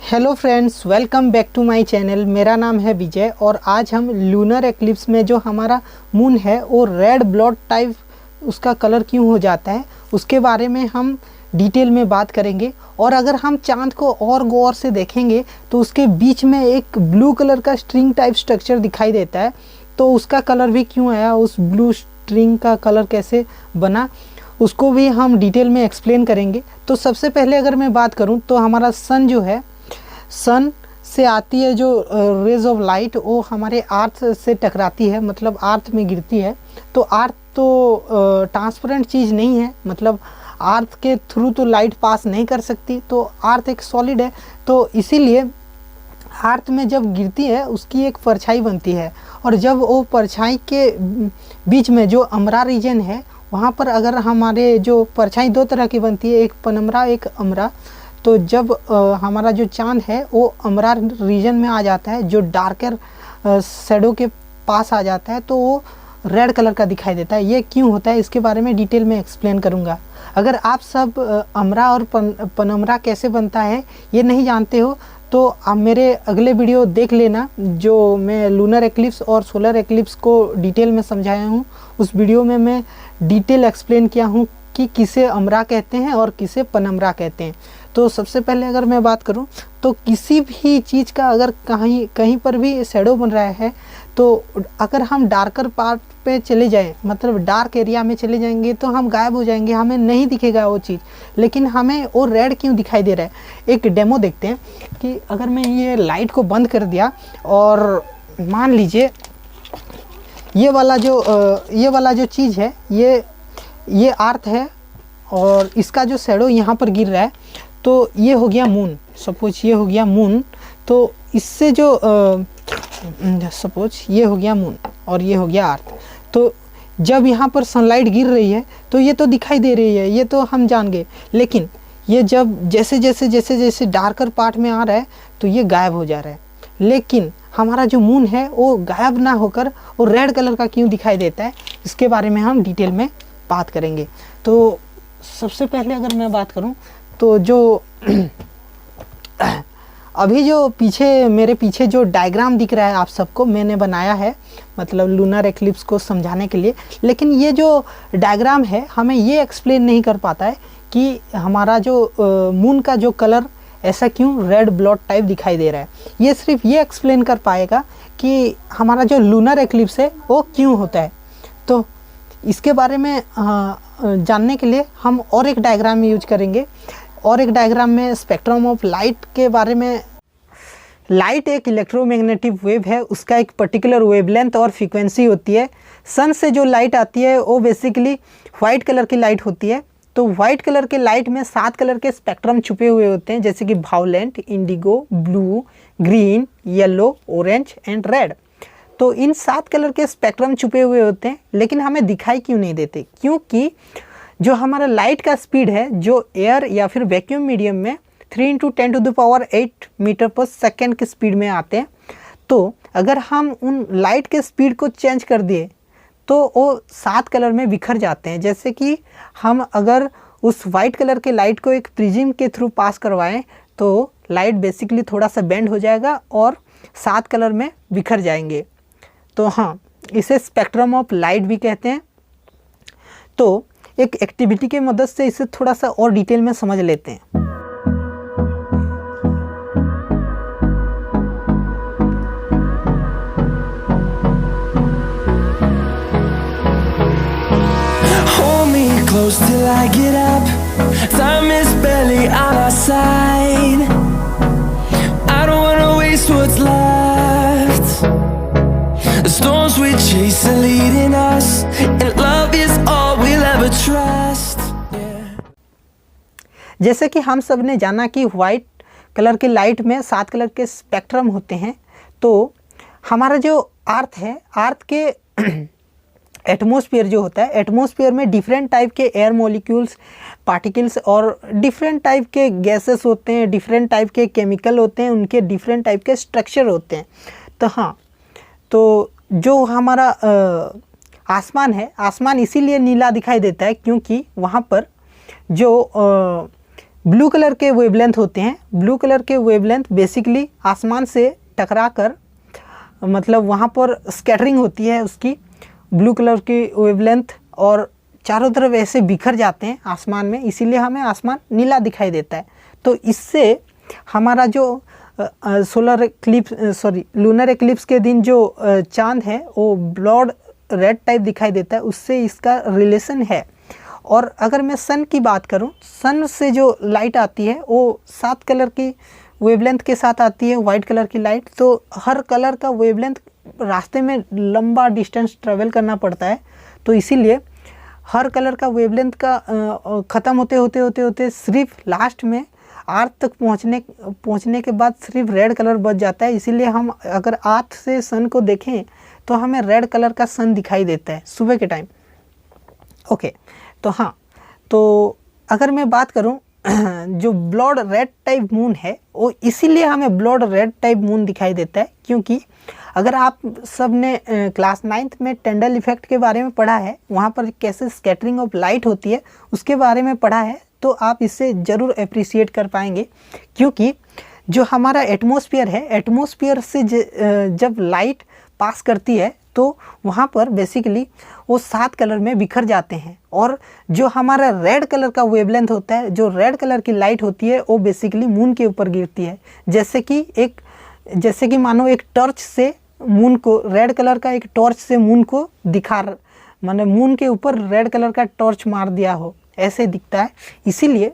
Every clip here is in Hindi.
Hello friends, welcome back to my channel. मेरा नाम है विजय और आज हम लूनर एक्लिप्स में जो हमारा मून है वो रेड ब्लड टाइप उसका कलर क्यों हो जाता है उसके बारे में हम डिटेल में बात करेंगे। और अगर हम चांद को और गौर से देखेंगे तो उसके बीच में एक ब्लू कलर का स्ट्रिंग टाइप स्ट्रक्चर दिखाई देता है, तो उसका कलर भी क्यों आया, उस ब्लू स्ट्रिंग का कलर कैसे बना, उसको भी हम डिटेल में एक्सप्लेन करेंगे। तो सबसे पहले अगर मैं बात करूं तो हमारा सन जो है, सन से आती है जो रेज ऑफ लाइट, वो हमारे अर्थ से टकराती है, मतलब अर्थ में गिरती है। तो अर्थ तो ट्रांसपेरेंट चीज़ नहीं है, मतलब अर्थ के थ्रू तो लाइट पास नहीं कर सकती, तो अर्थ एक सॉलिड है। तो इसीलिए अर्थ में जब गिरती है उसकी एक परछाई बनती है, और जब वो परछाई के बीच में जो अमरा रीजन है वहाँ पर अगर हमारे जो परछाई दो तरह की बनती है, एक पनमरा एक अमरा, तो जब हमारा जो चांद है वो अमरा रीजन में आ जाता है, जो डार्कर शेडो के पास आ जाता है, तो वो रेड कलर का दिखाई देता है। ये क्यों होता है इसके बारे में डिटेल में एक्सप्लेन करूँगा। अगर आप सब अमरा और पनमरा कैसे बनता है ये नहीं जानते हो तो आप मेरे अगले वीडियो देख लेना, जो मैं लूनर एक्लिप्स और सोलर एक्लिप्स को डिटेल में समझाया हूँ। उस वीडियो में मैं डिटेल एक्सप्लेन किया हूँ कि किसे अमरा कहते हैं और किसे पनमरा कहते हैं। तो सबसे पहले अगर मैं बात करूं तो किसी भी चीज़ का अगर कहीं पर भी शैडो बन रहा है, तो अगर हम डार्कर पार्ट पे चले जाएं, मतलब डार्क एरिया में चले जाएंगे, तो हम गायब हो जाएंगे, हमें नहीं दिखेगा वो चीज़। लेकिन हमें वो रेड क्यों दिखाई दे रहा है, एक डेमो देखते हैं कि अगर मैं ये लाइट को बंद कर दिया और मान लीजिए ये वाला जो चीज़ है, ये अर्थ है और इसका जो शैडो यहाँ पर गिर रहा है, तो ये हो गया मून। सपोज ये हो गया मून, तो इससे जो सपोज ये हो गया मून और ये हो गया अर्थ, तो जब यहाँ पर सनलाइट गिर रही है तो ये तो दिखाई दे रही है, ये तो हम जान गए। लेकिन ये जब जैसे जैसे डार्कर पार्ट में आ रहा है तो ये गायब हो जा रहा है। लेकिन हमारा जो मून है वो गायब ना होकर वो रेड कलर का क्यों दिखाई देता है, इसके बारे में हम डिटेल में बात करेंगे। तो सबसे पहले अगर मैं बात करूं तो जो अभी जो मेरे पीछे जो डायग्राम दिख रहा है आप सबको, मैंने बनाया है मतलब लूनर एक्लिप्स को समझाने के लिए। लेकिन ये जो डायग्राम है हमें ये एक्सप्लेन नहीं कर पाता है कि हमारा जो मून का जो कलर ऐसा क्यों रेड ब्लड टाइप दिखाई दे रहा है। ये सिर्फ ये एक्सप्लेन कर पाएगा कि हमारा जो लूनर एक्लिप्स है वो क्यों होता है। तो इसके बारे में जानने के लिए हम और एक डायग्राम यूज करेंगे, और एक डायग्राम में स्पेक्ट्रम ऑफ लाइट के बारे में। लाइट एक इलेक्ट्रोमैग्नेटिक वेव है, उसका एक पर्टिकुलर वेवलेंथ और फ्रीक्वेंसी होती है। सन से जो लाइट आती है वो बेसिकली वाइट कलर की लाइट होती है। तो वाइट कलर के लाइट में 7 कलर के स्पेक्ट्रम छुपे हुए होते हैं, जैसे कि violet, indigo, blue, green, yellow, orange and red. तो इन 7 कलर के स्पेक्ट्रम छुपे हुए होते हैं, लेकिन हमें दिखाई क्यों नहीं देते, क्योंकि जो हमारा लाइट का स्पीड है, जो एयर या फिर वैक्यूम मीडियम में 3 × 10⁸ मीटर पर सेकेंड की स्पीड में आते हैं। तो अगर हम उन लाइट के स्पीड को चेंज कर दिए तो वो 7 कलर में बिखर जाते हैं। जैसे कि हम अगर उस वाइट कलर के लाइट को एक प्रिज्म के थ्रू पास करवाएं तो लाइट बेसिकली थोड़ा सा बेंड हो जाएगा और 7 कलर में बिखर जाएंगे। तो हाँ, इसे स्पेक्ट्रम ऑफ लाइट भी कहते हैं। तो एक एक्टिविटी की मदद से इसे थोड़ा सा और डिटेल में समझ लेते हैं। Hold me close till I get up. Time is barely on our side. I don't wanna waste what's left. The storms we chase are leading us, and love is all we'll ever trust. जैसे कि हम सब ने जाना कि वाइट कलर के लाइट में 7 कलर के स्पेक्ट्रम होते हैं, तो हमारा जो अर्थ है, अर्थ के एटमॉस्फेयर जो होता है, एटमॉस्फेयर में डिफरेंट टाइप के एयर मॉलिक्यूल्स, पार्टिकल्स और डिफरेंट टाइप के गैसेस होते हैं, डिफरेंट टाइप के केमिकल होते हैं, उनके डिफरेंट टाइप के स्ट्रक्चर होते हैं। तो हाँ, तो जो हमारा आसमान है, आसमान इसीलिए नीला दिखाई देता है क्योंकि वहाँ पर जो ब्लू कलर के वेवलेंथ होते हैं। ब्लू कलर के वेवलेंथ बेसिकली आसमान से टकरा कर मतलब वहाँ पर स्कैटरिंग होती है उसकी ब्लू कलर की वेवलेंथ, और चारों तरफ ऐसे बिखर जाते हैं आसमान में, इसीलिए हमें आसमान नीला दिखाई देता है। तो इससे हमारा जो लूनर एक्लिप्स के दिन जो चांद है वो ब्लड रेड टाइप दिखाई देता है, उससे इसका रिलेशन है। और अगर मैं सन की बात करूं, सन से जो लाइट आती है वो 7 कलर की वेवलेंथ के साथ आती है, वाइट कलर की लाइट। तो हर कलर का वेवलेंथ रास्ते में लंबा डिस्टेंस ट्रेवल करना पड़ता है, तो इसीलिए हर कलर का वेवलेंथ का ख़त्म होते सिर्फ लास्ट में आर्थ तक पहुंचने के बाद सिर्फ रेड कलर बच जाता है। इसीलिए हम अगर आर्थ से सन को देखें तो हमें रेड कलर का सन दिखाई देता है सुबह के टाइम। ओके, तो हाँ, तो अगर मैं बात करूं जो ब्लड रेड टाइप मून है वो इसीलिए हमें ब्लड रेड टाइप मून दिखाई देता है, क्योंकि अगर आप सब ने क्लास 9th में टेंडल इफेक्ट के बारे में पढ़ा है, वहाँ पर कैसे स्कैटरिंग ऑफ लाइट होती है उसके बारे में पढ़ा है, तो आप इसे ज़रूर अप्रिशिएट कर पाएंगे। क्योंकि जो हमारा एटमॉस्फेयर है, एटमॉस्फेयर से जब लाइट पास करती है तो वहाँ पर बेसिकली वो 7 कलर में बिखर जाते हैं, और जो हमारा रेड कलर का वेवलेंथ होता है, जो रेड कलर की लाइट होती है वो बेसिकली मून के ऊपर गिरती है। जैसे कि मानो एक टॉर्च से मून को, रेड कलर का एक टॉर्च से मून को माने मून के ऊपर रेड कलर का टॉर्च मार दिया हो, ऐसे दिखता है। इसीलिए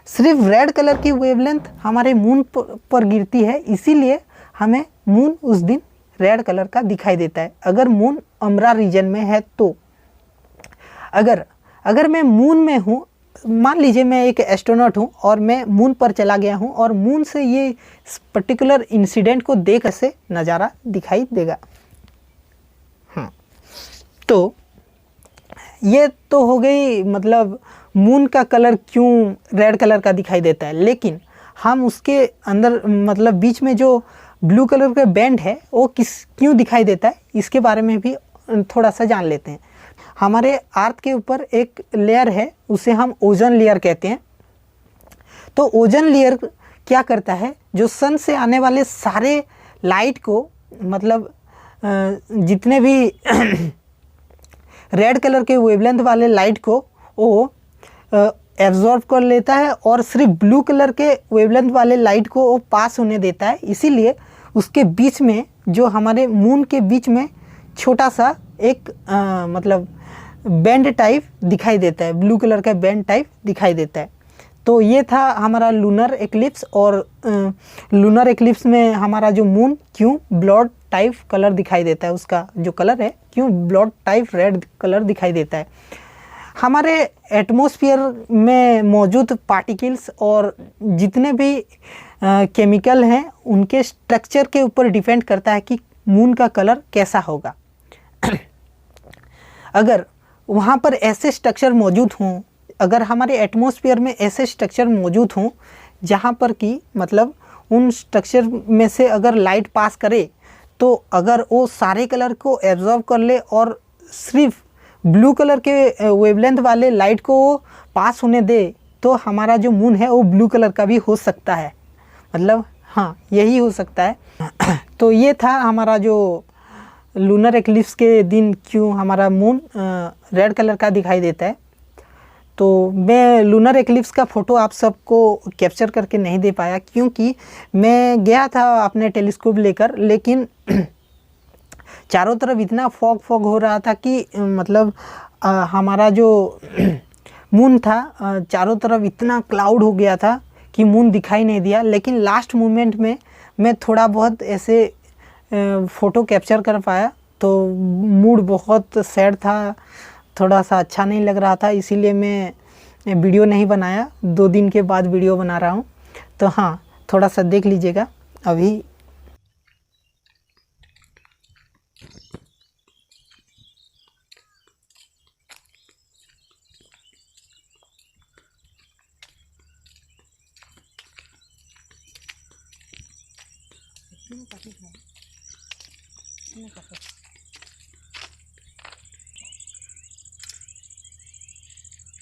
सिर्फ रेड कलर की वेवलेंथ हमारे मून पर गिरती है, इसीलिए हमें मून उस दिन रेड कलर का दिखाई देता है अगर मून अम्ब्रा रीजन में है। तो अगर मैं मून में हूँ, मान लीजिए मैं एक एस्ट्रोनॉट हूँ और मैं मून पर चला गया हूँ और मून से ये पर्टिकुलर इंसिडेंट को देख ऐसे नज़ारा दिखाई देगा। हाँ, तो ये तो हो गई मतलब मून का कलर क्यों रेड कलर का दिखाई देता है। लेकिन हम उसके अंदर मतलब बीच में जो ब्लू कलर का बैंड है वो क्यों दिखाई देता है, इसके बारे में भी थोड़ा सा जान लेते हैं। हमारे अर्थ के ऊपर एक लेयर है, उसे हम ओजोन लेयर कहते हैं। तो ओजोन लेयर क्या करता है, जो सन से आने वाले सारे लाइट को मतलब जितने भी रेड कलर के वेवलेंथ वाले लाइट को वो एब्जॉर्ब कर लेता है, और सिर्फ ब्लू कलर के वेवलेंथ वाले लाइट को वो पास होने देता है। इसीलिए उसके बीच में, जो हमारे मून के बीच में छोटा सा एक मतलब बैंड टाइप दिखाई देता है, ब्लू कलर का बैंड टाइप दिखाई देता है। तो ये था हमारा लूनर एक्लिप्स, और लूनर एक्लिप्स में हमारा जो मून क्यों ब्लड टाइप कलर दिखाई देता है, उसका जो कलर है क्यों ब्लड टाइप रेड कलर दिखाई देता है। हमारे एटमॉस्फेयर में मौजूद पार्टिकल्स और जितने भी केमिकल हैं उनके स्ट्रक्चर के ऊपर डिपेंड करता है कि मून का कलर कैसा होगा। अगर वहाँ पर ऐसे स्ट्रक्चर मौजूद हों, अगर हमारे एटमॉस्फेयर में ऐसे स्ट्रक्चर मौजूद हों जहाँ पर कि मतलब उन स्ट्रक्चर में से अगर लाइट पास करे तो अगर वो सारे कलर को एब्जॉर्ब कर ले और सिर्फ ब्लू कलर के वेवलेंथ वाले लाइट को पास होने दे, तो हमारा जो मून है वो ब्लू कलर का भी हो सकता है। मतलब हाँ, यही हो सकता है। तो ये था हमारा जो लूनर एक्लिप्स के दिन क्यों हमारा मून रेड कलर का दिखाई देता है। तो मैं लूनर एक्लिप्स का फ़ोटो आप सबको कैप्चर करके नहीं दे पाया, क्योंकि मैं गया था अपने टेलीस्कोप लेकर, लेकिन चारों तरफ इतना फॉग हो रहा था कि मतलब हमारा जो मून था चारों तरफ इतना क्लाउड हो गया था कि मून दिखाई नहीं दिया। लेकिन लास्ट मोमेंट में मैं थोड़ा बहुत ऐसे फ़ोटो कैप्चर कर पाया, तो मूड बहुत सैड था, थोड़ा सा अच्छा नहीं लग रहा था, इसीलिए मैं वीडियो नहीं बनाया। 2 दिन के बाद वीडियो बना रहा हूँ। तो हाँ, थोड़ा सा देख लीजिएगा अभी।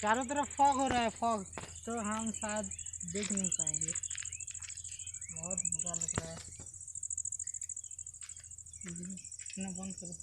चारों तरफ फॉग हो रहा है, फॉग। तो हम शायद देख नहीं पाएंगे, बहुत बुरा लग रहा है। इतना बंद करो।